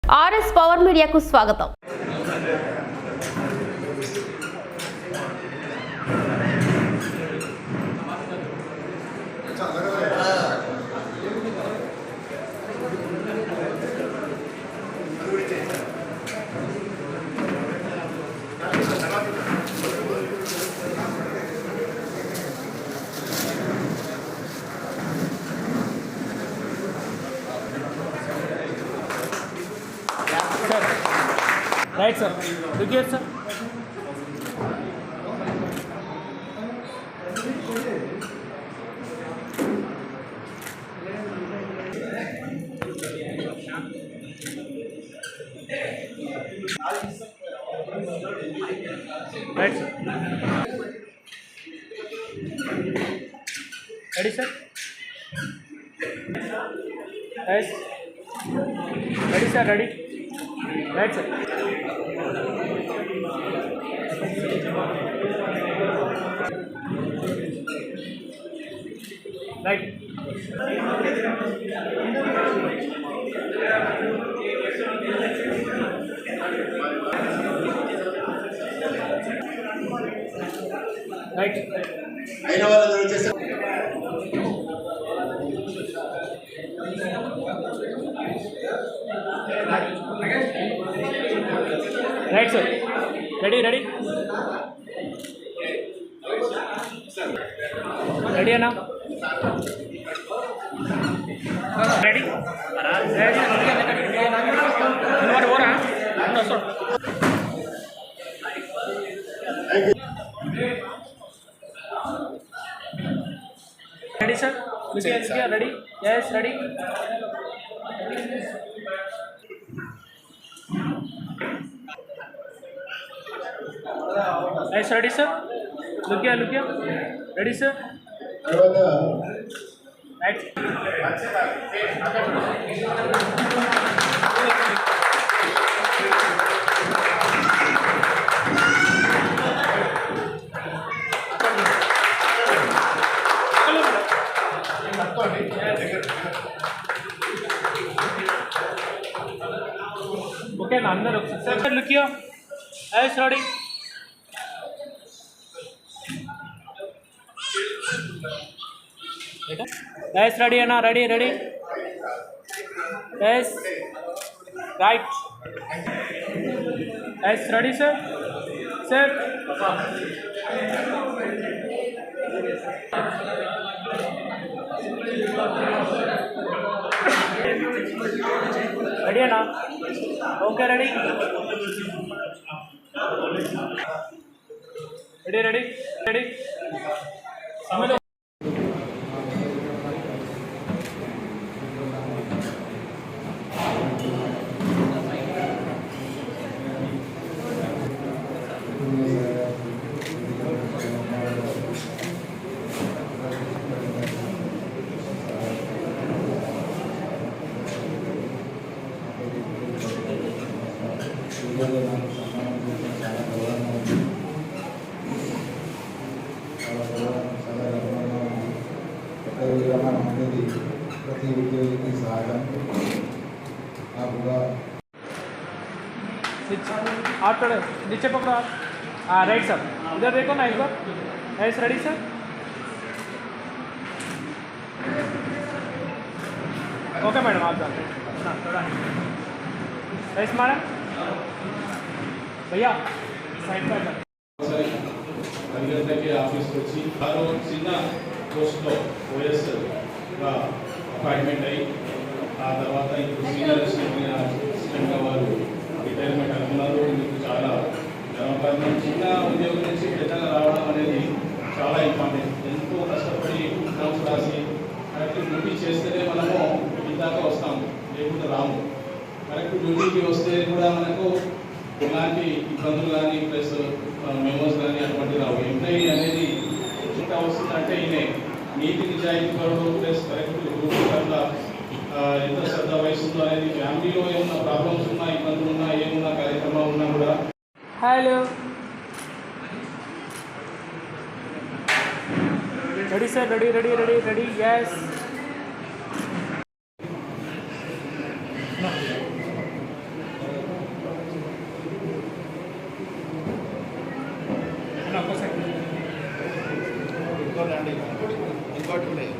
RS power మీడియాకు స్వాగతం. Right, sir. Look here, sir. Right, sir. Ready, sir? Yes. Ready, sir. Ready. Right, sir. Right. Right. అయిన వాళ్ళందరూ వచ్చేసి Right, sir. Ready, ready. Ready now. Ready. Ready. Over, huh? No, sir. Ready, sir? Look here. Ready? Yes, ready. Yes, ready, sir? Look here. Ready, sir? తర్వాత Right. Okay, now अंदर sir, look here. Yes, ready. Yes, ready, Anna. Ready. Yes. Right. Yes, ready, sir. Sir. Ready, Anna. Okay, ready. Ready. ప్రతి ఉద్యోగికి సహాయం आप थोड़े नीचे पकड़ो आप. हाँ, राइट सर. इधर देखो ना एक बार. Yes, ready sir. Okay madam, आप जाओ ना थोड़ा. Yes madam. भैया साइड पर जाओ. పరిగెత్తకి ఆఫీస్కి వచ్చి వారు చిన్న పోస్ట్లో ఓఎస్గా అపాయింట్మెంట్ అయ్యి ఆ తర్వాత ఇప్పుడు సీనియర్ అసిస్టెంట్గా వారు రిటైర్మెంట్ అనుకున్నారు. ఇందుకు చాలా గర్వకారణం. చిన్న ఉద్యోగం నుంచి పెద్దగా రావడం అనేది చాలా ఇంపార్టెంట్. ఎంతో కష్టపడి ఎగ్జామ్స్ రాసి కరెక్ట్ డ్యూటీ చేస్తేనే మనము ఇందాక వస్తాము, లేకుంటే రాము. కరెక్ట్ డ్యూటీకి వస్తే కూడా మనకు ఎలాంటి ఇబ్బందులు కానీ ప్లస్ మెమోస్ కానీ అటువంటి రావు. ఎంప్లాయీ అనేది ఇంకా వస్తుందంటే ఈయనే నీతి నిజాయితీ పరుడు ప్లస్ కరెక్ట్ డ్యూటీ పట్ల ఎంత శ్రద్ధ వహిస్తుందో అనేది, ఫ్యామిలీలో ఏమన్నా ప్రాబ్లమ్స్ ఉన్నా, ఇబ్బందులు ఉన్నా, ఏమున్నా కార్యక్రమాలు ఉన్నా కూడా. Hello. Ready sir. Ready. Yes. ఇంకోటి ఉన్నాయి